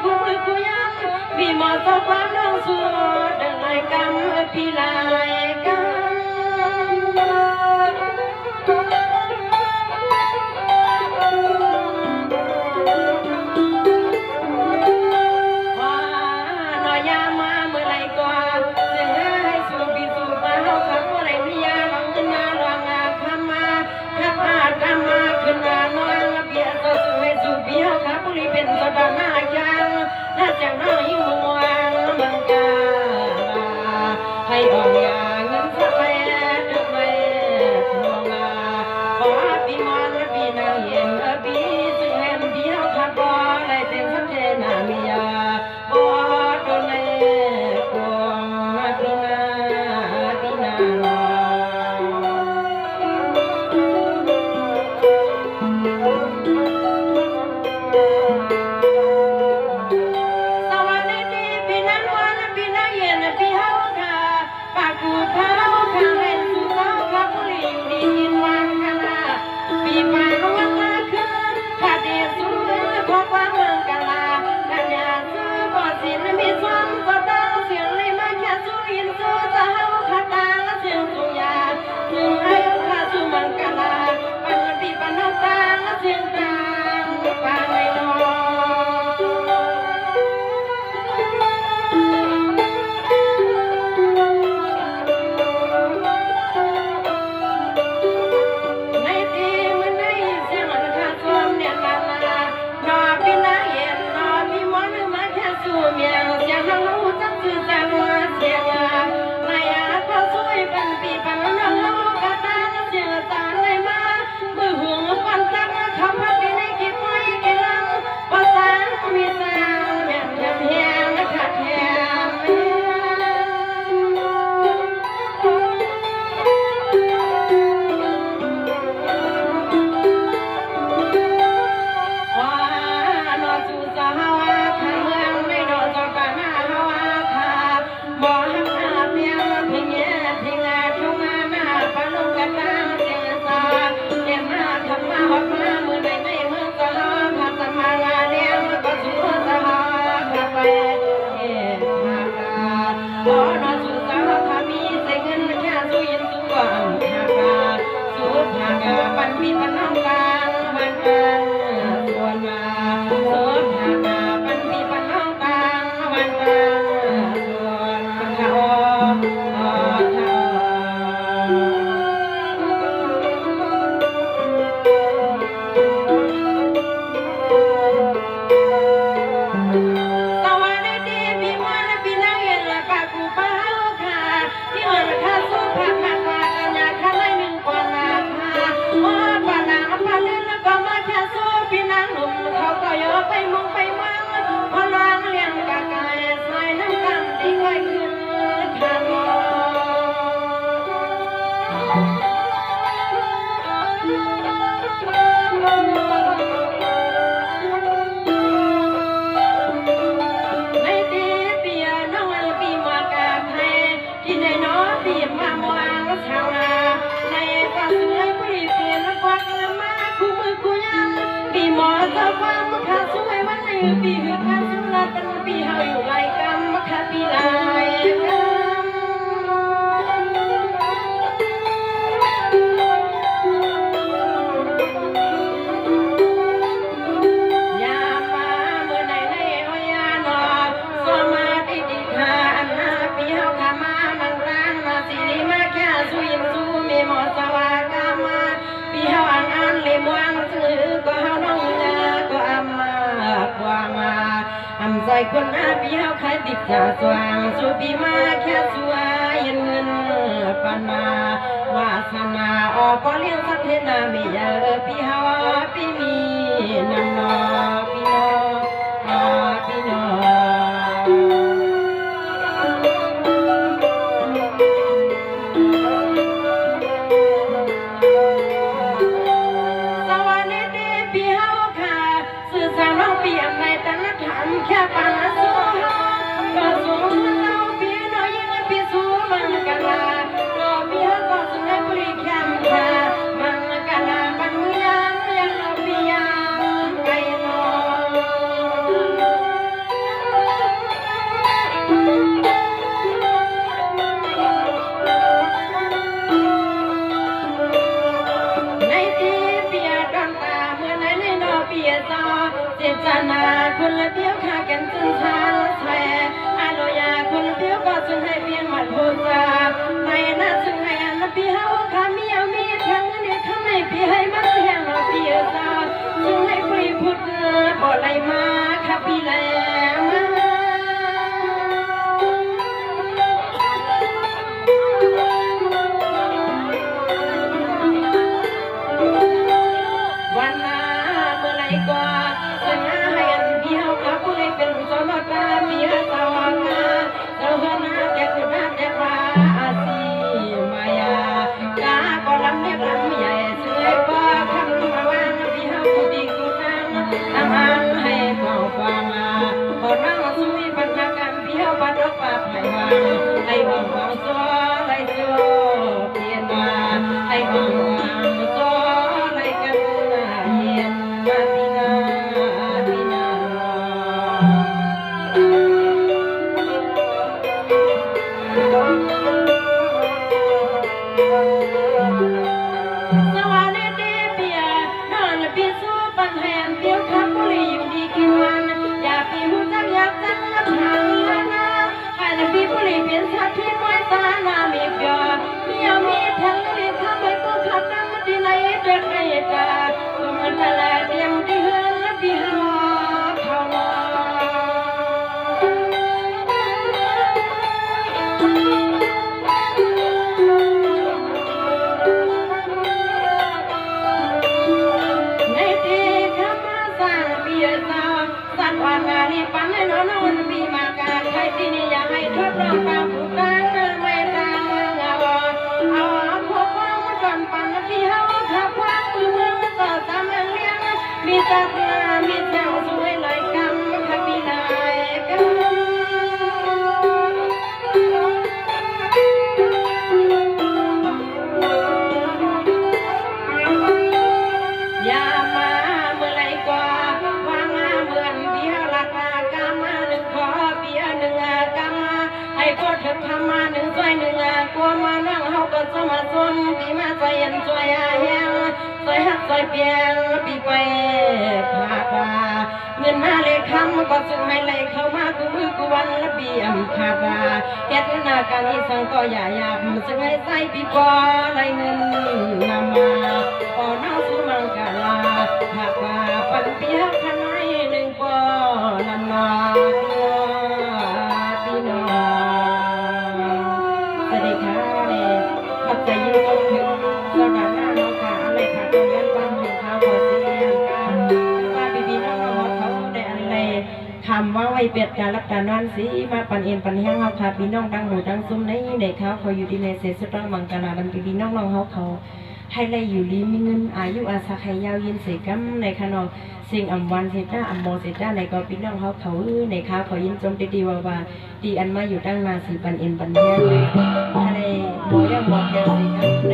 กูมือกูยังพี่หมอสอบความน้องสู้ดังไรกำพี่ลายกำถ้าจะน้อยมัวมันกาให้อ่อนยาเงินสักแม่ดึกแม่ทวงลาขอปีมอนปีนางเห็นปีจึงเห็นเดียวขับบ่ได้เต็มสักเทนามียาบ่โดนแม่กวงกรุณาปีนาลากูพาข้างเล่นสู่เสาขับลิงดีกินวันกันละปีป่าวันละคืนขาดเดียสู้ขอความเมืองกันละกันยาซื้อบ่สินมีซ้อมก็ตั้งเสียงเลยมาแค่สู้อินสู้จะเฮาขาตาละเสียงสุยาถึงอายุขาสู้เมืองกันละปันปีปันน้ำตาละเสียงดังปานในนอเมียเสียงฮัลโหลจับสื่อสารเสียงนายอาพอช่วยปันปีปันฮัลโหลกระดานเสียงสารเลยมามือห่วงปันตั้งเขาพักในกี่ไฟกี่ลำภาษามีสาวอย่างเทียมเฮียนขาดแถมปันปีปันน้องกลางวันกันส่วนมาโสภาปันปีปันน้องกลางวันกันส่วนเขาสวัสดีพี่มอนพี่นางเห็นละปากกูป้าค่ะพี่อ่อนข้าสู้ผักผักปลากันยาข้าไล่หนึ่งกว่านาโอ้ปานางปานเล่นแล้วก็มาแค่สู้พี่นางหนุ่มเขาก็ยอไปมองไปมั่งพอลางเลี้ยงกะกายใส่น้ำกันที่ค่อยขึ้นขาดในตีเปียน้องปีมากาไทยที่ในน้อปีมามวางชาวนาในก็สวยผู้เปลี่ยนควักมาคู่มือคู่ยังปีหมอเจ้าความมาขาสวยวันในปีหือขาสุราตันปีเฮาอยู่ไรกำมาขาปีลายกำยาฟ้าเมื่อไหนในอ้อยานอสมาดีดีค่ะอันนาปีเฮาขามานังร้านมาสิริมาแค่สุยิมสูมีหมอสวากามาปีเฮาอ่านเลยมวงซื้อก็เฮาน้องยาก็อำมากว่ามาอำใจคนหน้าปีเฮาขายติดจ่าสว่างสู่ปีมาแค่สวยเงินปานาวาสนาออกก็เลี้ยงสัตว์เทนาไม่เยอะปีเฮาปีมีน้ำนอปีนอปีนอแค่ปันสู้ก็สู้เราพี่น้อยยังพี่สู้มันกันละก็พี่ก็สู้ให้ผู้แข่งขันมันกันละปันมือยังเราพี่ยังไปนอ จานาคนละเบี้ยวขากันจนทานแท้อาโลยาคนละเบี้ยวก็จึงให้เพียงหมัดโบจาในน่าจึงให้อันพี่เฮาขามีเอามีทั้งนี้ข้างในพี่ให้มันแทงเราพี่เจ้าจึงให้ปรีพุทธบ่ไหลมาข้าพี่แลมาวันนาเมื่อไรก็จะงาให้อันพี่เฮาขาผู้ใดเป็นสมตาพี่เฮาตาวากาเจ้าเฮานาแต่คุณนาแต่ว่าอาซีมายากาก็ลำเนียบลำใหญ่สวยบ่คำระวังพี่เฮาผู้ดีกูนั่งทำอันให้เฝ้าฟังพอนั่งสุยปัญญากันพี่เฮาบัดรกปากให้วางให้วางความซัวให้ซัวเพียนมาให้วางความซัวให้กันเย็นมาตีนาตีนาสวัสดีเปียนอนพี่สู้ปันแหนเปียวขับบุหรี่อยู่ดีกินวันอย่าพี่หูจักอยากจังนับทางนะให้พี่บุหรี่เป็นสัตว์ที่ไม่ตาหน้ามีเปียมีเอามีทั้งนี้ทำให้กูขับนั่งที่ไหนเด็กไม่กล้าตัวมันทลายเตรียมที่เฮือนและพี่หาเขานอนสัตว์วันงานนี้ปันให้น้องน้องมีมาการใครที่นี่อยากให้ทดลองตามผู้การไม่ตามเอาพวกว่ามันก่อนปันพี่เฮาขับว่ามือเมืองต่อตามเลี้ยงมีตามีเจ้าสวยลอยกำขับพี่นายกันอย่ามาเมื่อไรก็วางเหมือนพี่เฮาลักกามาหนึ่งขอเบียหนึ่งกามาให้พวกเธอทำมาหนึ่งช่วยหนึ่งกลัวมานั่งเฮาก็จะมาซนพี่มาใจเย็นช่วยแห้งช่วยหักช่วยเปลี่ยนพี่ไปพาตาเงินมาเลยคำก็จึงให้เลยเข้ามากูมือกูวันละเบียมขาดาเฮ็ดหน้าการอีสังก็อย่าหยาบจึงให้ใส่พี่ปอไรเงินนำมาปอน้องสู้มังกาลาหากว่าปันเปียกขนายหนึ่งปอนำมาพี่น้องสวัสดีค่ะขอบใจยิ่งจนถึงสวัสดีหน้าน้องค่ะอะไรค่ะตรงนี้บ้านของเขาขอเสียงกันว่าบีน้องเขาได้อะไรคำว่าไว้เปียดการรับการนอนสีมาปันเอ็นปันแห้งเขาค่ะพี่น้องดังหูดังซุ้มในเด็กเขาอยู่ดีในเศษสุดรังมังกรบันบีน้องเขาให้ไล่อยู่ลีมีเงินอายุอาศัยให้ยาวยินเสกัมในขนมสิ่งอัมวันเสด้าอัมโมเสด้าในก็พี่น้องเขาในข้าวเขายินจมดีว่าดีอันมาอยู่ตั้งมาสีปันเอ็นปันแห้งอะไรหมอยังหมอแกสิครับ